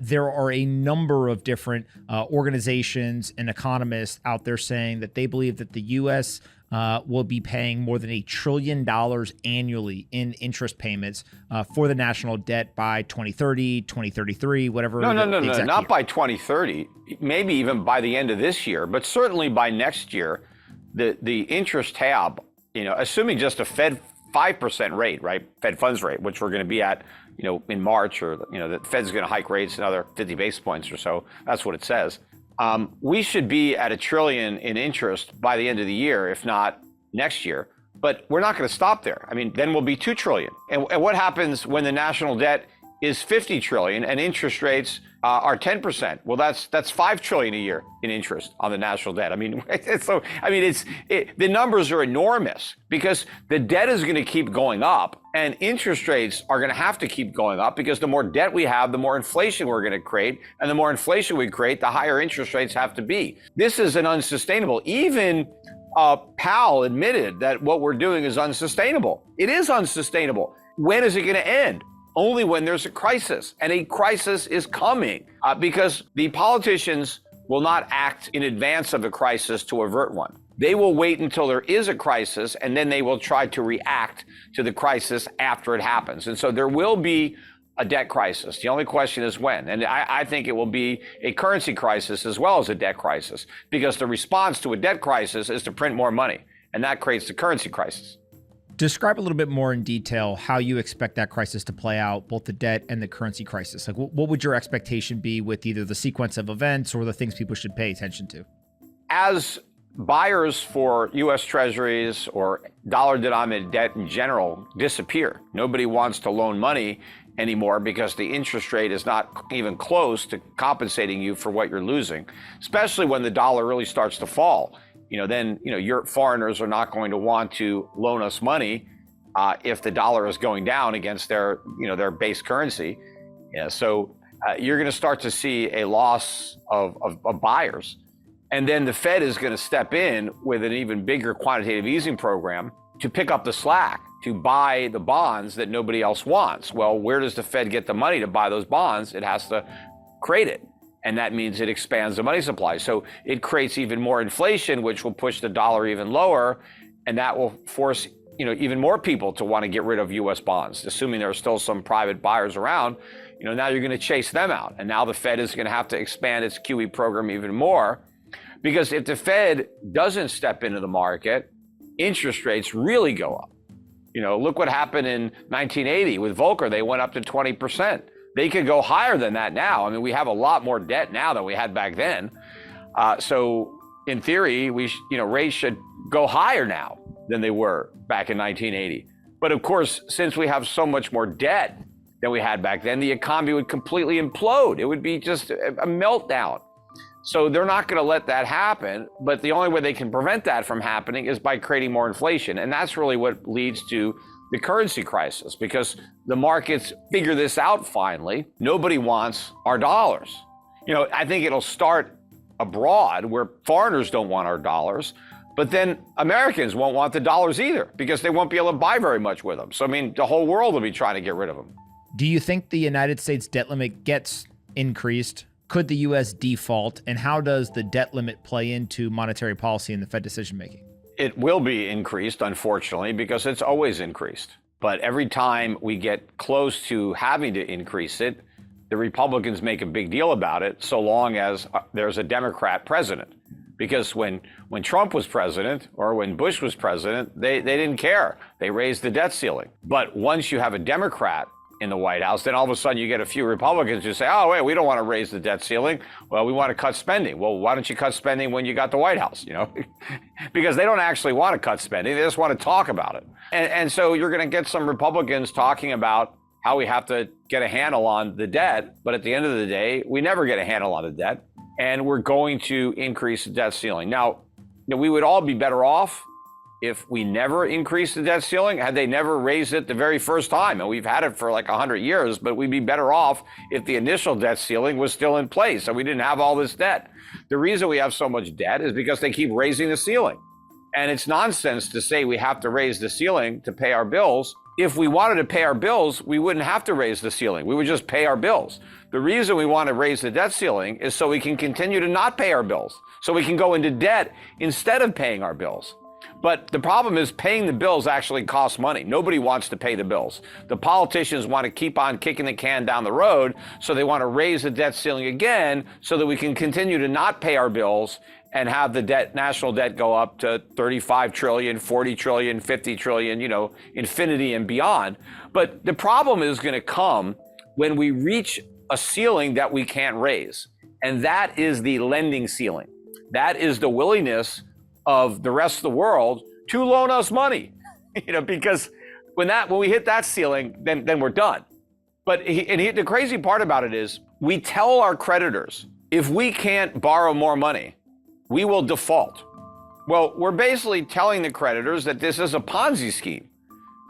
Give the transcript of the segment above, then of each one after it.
There are a number of different organizations and economists out there saying that they believe that the U.S. Will be paying more than $1 trillion annually in interest payments for the national debt by 2030, 2033, whatever. No, not by 2030, maybe even by the end of this year, but certainly by next year, the interest tab, assuming just a Fed 5% rate, right? Fed funds rate, which we're going to be at, in March, or, the Fed's going to hike rates another 50 basis points or so. That's what it says. We should be at $1 trillion in interest by the end of the year, if not next year. But we're not going to stop there. I mean, then we'll be $2 trillion. And what happens when the national debt is $50 trillion and interest rates are 10%? Well, that's $5 trillion a year in interest on the national debt. I mean, the numbers are enormous because the debt is going to keep going up and interest rates are going to have to keep going up because the more debt we have, the more inflation we're going to create. And the more inflation we create, the higher interest rates have to be. This is an unsustainable. Even Powell admitted that what we're doing is unsustainable. It is unsustainable. When is it going to end? Only when there's a crisis, and a crisis is coming because the politicians will not act in advance of a crisis to avert one. They will wait until there is a crisis, and then they will try to react to the crisis after it happens. And so there will be a debt crisis. The only question is when. And I think it will be a currency crisis as well as a debt crisis, because the response to a debt crisis is to print more money, and that creates the currency crisis. Describe a little bit more in detail how you expect that crisis to play out, both the debt and the currency crisis. Like, what would your expectation be with either the sequence of events or the things people should pay attention to? As buyers for U.S. Treasuries or dollar-denominated debt in general disappear, nobody wants to loan money anymore because the interest rate is not even close to compensating you for what you're losing, especially when the dollar really starts to fall. Then your foreigners are not going to want to loan us money if the dollar is going down against their base currency. So you're going to start to see a loss of buyers. And then the Fed is going to step in with an even bigger quantitative easing program to pick up the slack, to buy the bonds that nobody else wants. Well, where does the Fed get the money to buy those bonds? It has to create it. And that means it expands the money supply. So it creates even more inflation, which will push the dollar even lower. And that will force, even more people to want to get rid of U.S. bonds, assuming there are still some private buyers around. Now you're going to chase them out. And now the Fed is going to have to expand its QE program even more. Because if the Fed doesn't step into the market, interest rates really go up. Look what happened in 1980 with Volcker. They went up to 20%. They could go higher than that now. I mean, we have a lot more debt now than we had back then. So in theory, rates should go higher now than they were back in 1980. But of course, since we have so much more debt than we had back then, the economy would completely implode. It would be just a meltdown. So they're not going to let that happen. But the only way they can prevent that from happening is by creating more inflation. And that's really what leads to the currency crisis, because the markets figure this out finally. Nobody wants our dollars. I think it'll start abroad where foreigners don't want our dollars, but then Americans won't want the dollars either because they won't be able to buy very much with them. So, the whole world will be trying to get rid of them. Do you think the United States debt limit gets increased? Could the U.S. default? And how does the debt limit play into monetary policy and the Fed decision-making? It will be increased, unfortunately, because it's always increased. But every time we get close to having to increase it, the Republicans make a big deal about it, so long as there's a Democrat president. Because when Trump was president or when Bush was president, they didn't care. They raised the debt ceiling. But once you have a Democrat in the White House, then all of a sudden you get a few Republicans who say, oh, wait, we don't want to raise the debt ceiling. Well, we want to cut spending. Well, why don't you cut spending when you got the White House, Because they don't actually want to cut spending. They just want to talk about it. And so you're going to get some Republicans talking about how we have to get a handle on the debt. But at the end of the day, we never get a handle on the debt. And we're going to increase the debt ceiling. Now, we would all be better off if we never increased the debt ceiling, had they never raised it the very first time. And we've had it for like 100 years, but we'd be better off if the initial debt ceiling was still in place and we didn't have all this debt. The reason we have so much debt is because they keep raising the ceiling. And it's nonsense to say we have to raise the ceiling to pay our bills. If we wanted to pay our bills, we wouldn't have to raise the ceiling. We would just pay our bills. The reason we want to raise the debt ceiling is so we can continue to not pay our bills, so we can go into debt instead of paying our bills. But the problem is paying the bills actually costs money. Nobody wants to pay the bills. The politicians want to keep on kicking the can down the road, so they want to raise the debt ceiling again so that we can continue to not pay our bills and have the debt, national debt, go up to 35 trillion, 40 trillion, 50 trillion, infinity and beyond. But the problem is going to come when we reach a ceiling that we can't raise. And that is the lending ceiling. That is the willingness of the rest of the world to loan us money, because when we hit that ceiling, then we're done. But the crazy part about it is we tell our creditors, if we can't borrow more money, we will default. Well, we're basically telling the creditors that this is a Ponzi scheme,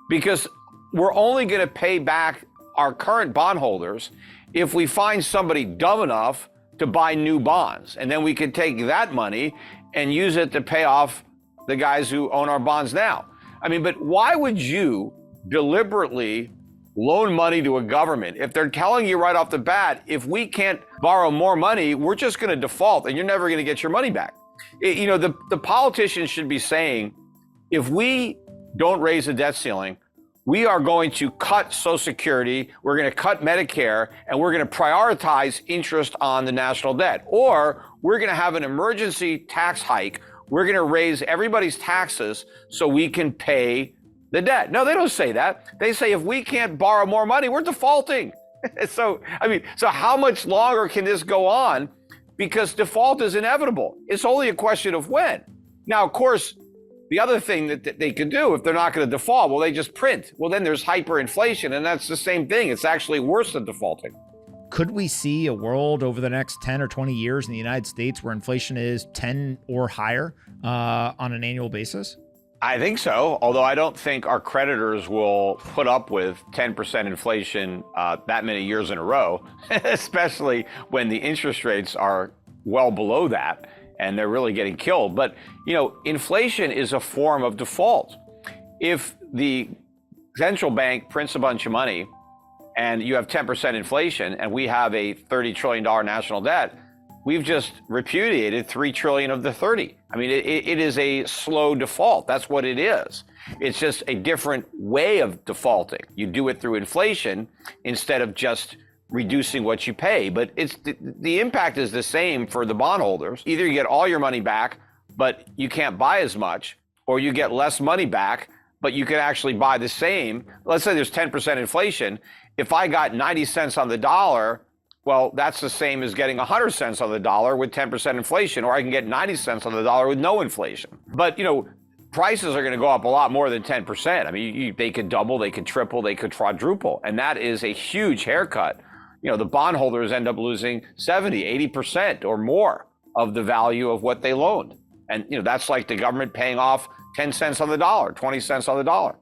because we're only going to pay back our current bondholders if we find somebody dumb enough to buy new bonds. And then we can take that money and use it to pay off the guys who own our bonds now. But why would you deliberately loan money to a government if they're telling you right off the bat, if we can't borrow more money, we're just going to default and you're never going to get your money back? The politicians should be saying, if we don't raise the debt ceiling, we are going to cut Social Security, we're going to cut Medicare, and we're going to prioritize interest on the national debt. Or we're going to have an emergency tax hike. We're going to raise everybody's taxes so we can pay the debt. No, they don't say that. They say if we can't borrow more money, we're defaulting. So how much longer can this go on? Because default is inevitable. It's only a question of when. Now, of course, the other thing that they can do if they're not going to default, well, they just print. Well, then there's hyperinflation, and that's the same thing. It's actually worse than defaulting. Could we see a world over the next 10 or 20 years in the United States where inflation is 10 or higher on an annual basis? I think so, although I don't think our creditors will put up with 10% inflation that many years in a row, especially when the interest rates are well below that and they're really getting killed. But, inflation is a form of default. If the central bank prints a bunch of money and you have 10% inflation and we have a $30 trillion national debt, we've just repudiated 3 trillion of the 30. It is a slow default. That's what it is. It's just a different way of defaulting. You do it through inflation instead of just reducing what you pay. But the impact is the same for the bondholders. Either you get all your money back, but you can't buy as much, or you get less money back, but you can actually buy the same. Let's say there's 10% inflation. If I got 90 cents on the dollar, well, that's the same as getting 100 cents on the dollar with 10% inflation, or I can get 90 cents on the dollar with no inflation. But, prices are going to go up a lot more than 10%. They could double, they could triple, they could quadruple. And that is a huge haircut. The bondholders end up losing 70, 80% or more of the value of what they loaned. And, that's like the government paying off 10 cents on the dollar, 20 cents on the dollar.